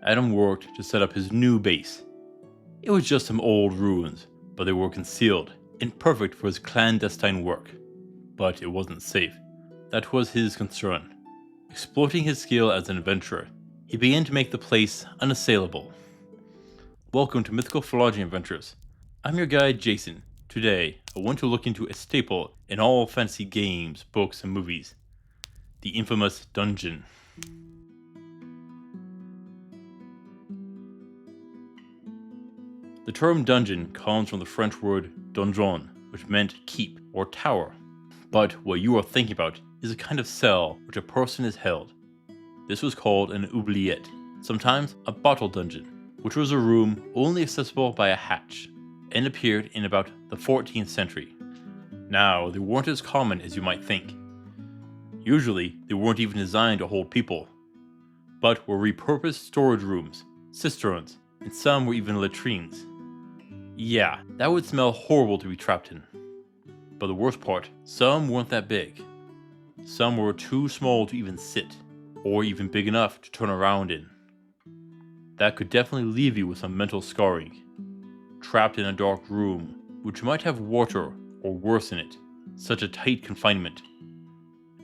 Adam worked to set up his new base. It was just some old ruins, but they were concealed and perfect for his clandestine work. But it wasn't safe. That was his concern. Exploiting his skill as an adventurer, he began to make the place unassailable. Welcome to Mythical Phylogeny Adventures. I'm your guide, Jason. Today, I want to look into a staple in all fantasy games, books, and movies. The infamous dungeon. The term dungeon comes from the French word donjon, which meant keep or tower. But what you are thinking about is a kind of cell which a person is held. This was called an oubliette, sometimes a bottle dungeon, which was a room only accessible by a hatch, and appeared in about the 14th century. Now, they weren't as common as you might think. Usually, they weren't even designed to hold people, but were repurposed storage rooms, cisterns, and some were even latrines. Yeah, that would smell horrible to be trapped in. But the worst part, some weren't that big. Some were too small to even sit, or even big enough to turn around in. That could definitely leave you with some mental scarring. Trapped in a dark room, which might have water or worse in it, such a tight confinement.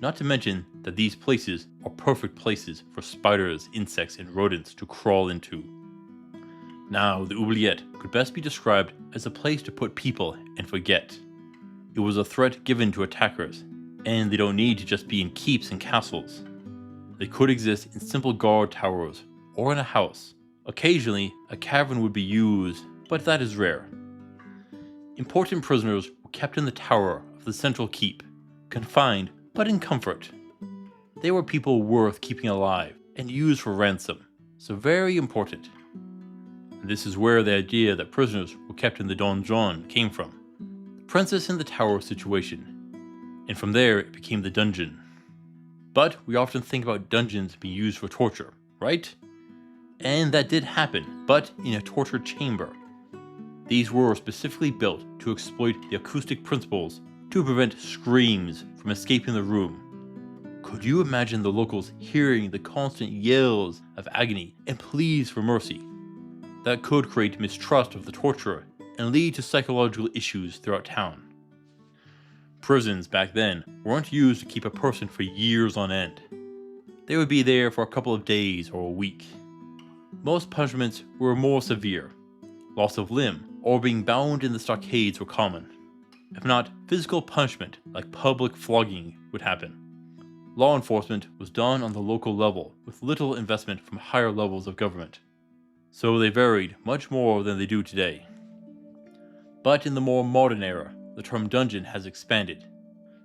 Not to mention that these places are perfect places for spiders, insects, and rodents to crawl into. Now, the oubliette could best be described as a place to put people and forget. It was a threat given to attackers, and they don't need to just be in keeps and castles. They could exist in simple guard towers, or in a house. Occasionally, a cavern would be used, but that is rare. Important prisoners were kept in the tower of the central keep, confined but in comfort. They were people worth keeping alive and used for ransom, so very important. And this is where the idea that prisoners were kept in the donjon came from. The princess in the tower situation, and from there it became the dungeon. But we often think about dungeons being used for torture, right? And that did happen, but in a torture chamber. These were specifically built to exploit the acoustic principles to prevent screams from escaping the room. Could you imagine the locals hearing the constant yells of agony and pleas for mercy? That could create mistrust of the torturer and lead to psychological issues throughout town. Prisons back then weren't used to keep a person for years on end. They would be there for a couple of days or a week. Most punishments were more severe. Loss of limb or being bound in the stockades were common. If not, physical punishment like public flogging would happen. Law enforcement was done on the local level with little investment from higher levels of government. So they varied much more than they do today. But in the more modern era, the term dungeon has expanded.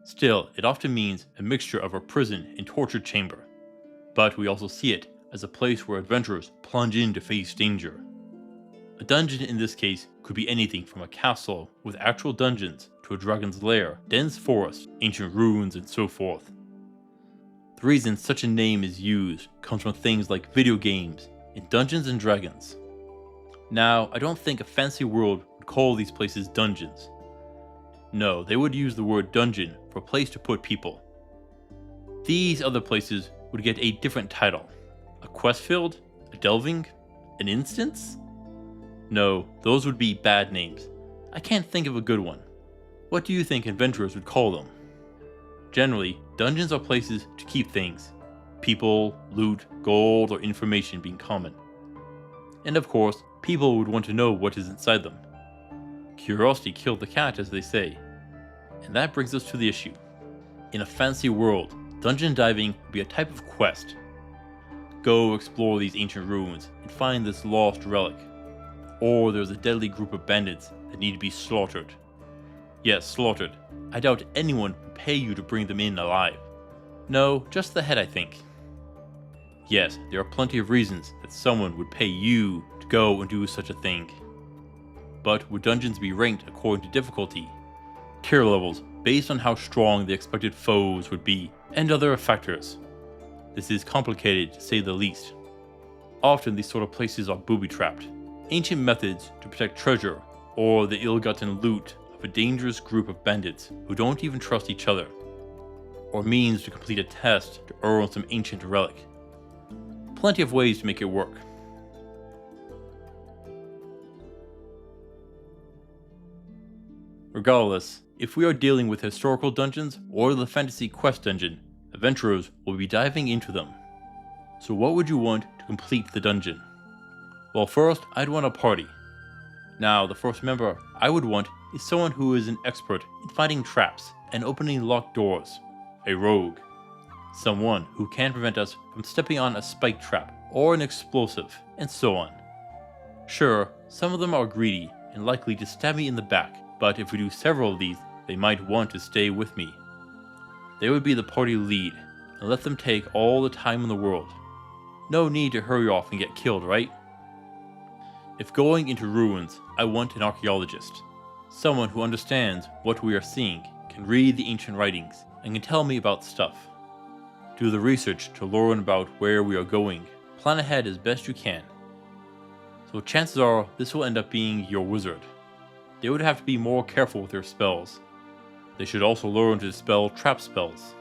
Still, it often means a mixture of a prison and torture chamber. But we also see it as a place where adventurers plunge in to face danger. A dungeon in this case could be anything from a castle with actual dungeons to a dragon's lair, dense forests, ancient ruins, and so forth. The reason such a name is used comes from things like video games and Dungeons and Dragons. Now, I don't think a fancy world would call these places dungeons. No, they would use the word dungeon for a place to put people. These other places would get a different title. A quest field? A delving? An instance? No, those would be bad names. I can't think of a good one. What do you think adventurers would call them? Generally, dungeons are places to keep things. People, loot, gold, or information being common. And of course, people would want to know what is inside them. Curiosity killed the cat, as they say. And that brings us to the issue. In a fancy world, dungeon diving would be a type of quest. Go explore these ancient ruins and find this lost relic. Or there's a deadly group of bandits that need to be slaughtered. Yes, slaughtered. I doubt anyone would pay you to bring them in alive. No, just the head, I think. Yes, there are plenty of reasons that someone would pay you to go and do such a thing. But would dungeons be ranked according to difficulty? Tier levels based on how strong the expected foes would be, and other factors. This is complicated to say the least. Often these sort of places are booby-trapped. Ancient methods to protect treasure, or the ill-gotten loot of a dangerous group of bandits who don't even trust each other, or means to complete a test to earn some ancient relic. Plenty of ways to make it work. Regardless, if we are dealing with historical dungeons or the fantasy quest dungeon, adventurers will be diving into them. So what would you want to complete the dungeon? Well, first, I'd want a party. Now, the first member I would want is someone who is an expert in finding traps and opening locked doors. A rogue. Someone who can prevent us from stepping on a spike trap or an explosive, and so on. Sure, some of them are greedy and likely to stab me in the back, but if we do several of these, they might want to stay with me. They would be the party lead, and let them take all the time in the world. No need to hurry off and get killed, right? If going into ruins, I want an archaeologist. Someone who understands what we are seeing, can read the ancient writings, and can tell me about stuff. Do the research to learn about where we are going. Plan ahead as best you can. So chances are this will end up being your wizard. They would have to be more careful with their spells. They should also learn to dispel trap spells.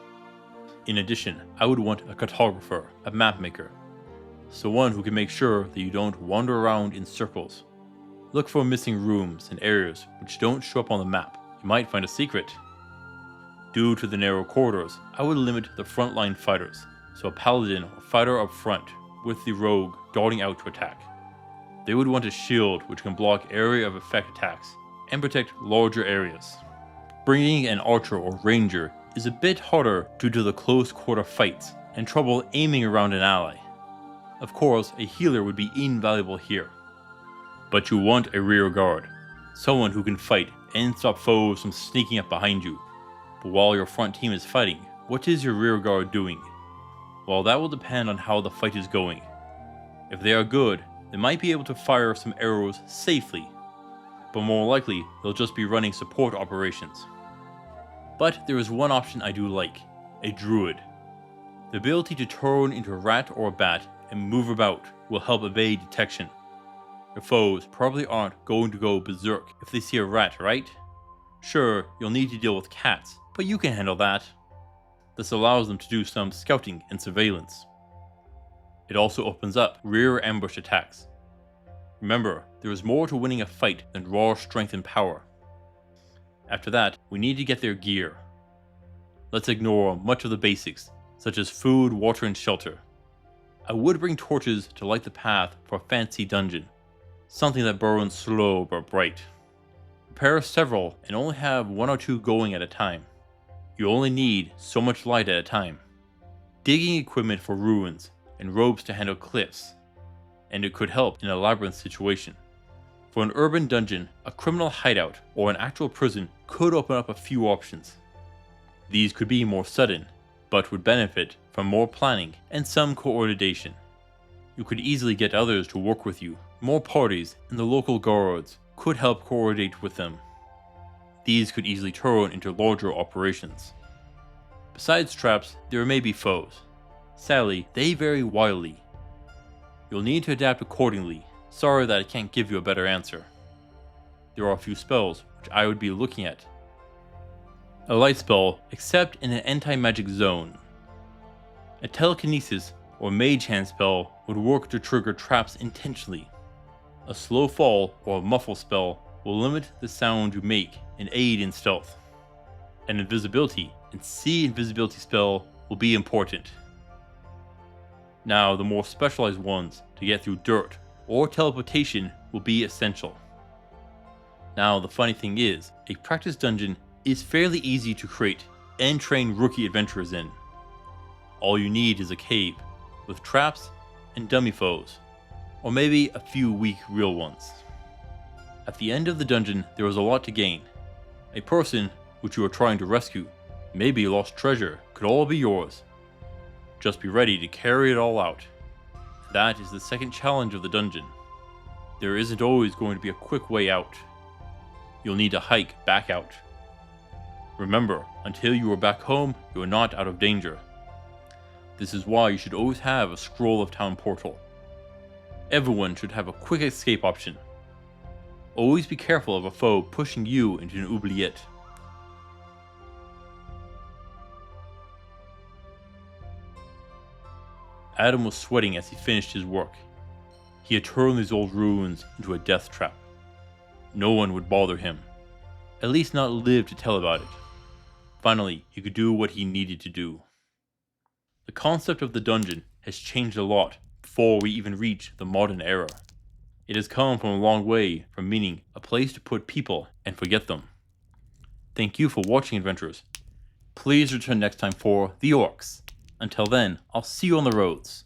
In addition, I would want a cartographer, a map maker. Someone who can make sure that you don't wander around in circles. Look for missing rooms and areas which don't show up on the map. You might find a secret. Due to the narrow corridors, I would limit the frontline fighters, so a paladin or fighter up front with the rogue darting out to attack. They would want a shield which can block area of effect attacks and protect larger areas. Bringing an archer or ranger is a bit harder due to the close quarter fights and trouble aiming around an ally. Of course, a healer would be invaluable here. But you want a rear guard, someone who can fight and stop foes from sneaking up behind you. But while your front team is fighting, what is your rear guard doing? Well, that will depend on how the fight is going. If they are good, they might be able to fire some arrows safely, but more likely they'll just be running support operations. But there is one option I do like, a druid. The ability to turn into a rat or a bat and move about will help evade detection. Your foes probably aren't going to go berserk if they see a rat, right? Sure, you'll need to deal with cats, but you can handle that. This allows them to do some scouting and surveillance. It also opens up rear ambush attacks. Remember, there is more to winning a fight than raw strength and power. After that, we need to get their gear. Let's ignore much of the basics, such as food, water, and shelter. I would bring torches to light the path for a fancy dungeon, something that burns slow but bright. Prepare several and only have 1 or 2 going at a time. You only need so much light at a time. Digging equipment for ruins and ropes to handle cliffs, and it could help in a labyrinth situation. For an urban dungeon, a criminal hideout or an actual prison could open up a few options. These could be more sudden, but would benefit from more planning and some coordination. You could easily get others to work with you. More parties and the local guards could help coordinate with them. These could easily turn into larger operations. Besides traps, there may be foes. Sadly, they vary wildly. You'll need to adapt accordingly. Sorry that I can't give you a better answer. There are a few spells which I would be looking at. A light spell, except in an anti-magic zone. A telekinesis or mage hand spell would work to trigger traps intentionally. A slow fall or a muffle spell will limit the sound you make and aid in stealth. An invisibility and see invisibility spell will be important. Now, the more specialized ones to get through dirt or teleportation will be essential. Now, the funny thing is, a practice dungeon is fairly easy to create and train rookie adventurers in. All you need is a cave with traps and dummy foes, or maybe a few weak real ones. At the end of the dungeon, there is a lot to gain. A person which you are trying to rescue, maybe lost treasure, could all be yours. Just be ready to carry it all out. That is the second challenge of the dungeon. There isn't always going to be a quick way out. You'll need to hike back out. Remember, until you are back home, you are not out of danger. This is why you should always have a scroll of town portal. Everyone should have a quick escape option. Always be careful of a foe pushing you into an oubliette. Adam was sweating as he finished his work. He had turned these old ruins into a death trap. No one would bother him. at least not live to tell about it. Finally, he could do what he needed to do. The concept of the dungeon has changed a lot before we even reach the modern era. It has come from a long way from meaning a place to put people and forget them. Thank you for watching, adventurers. Please return next time for the Orcs. Until then, I'll see you on the roads.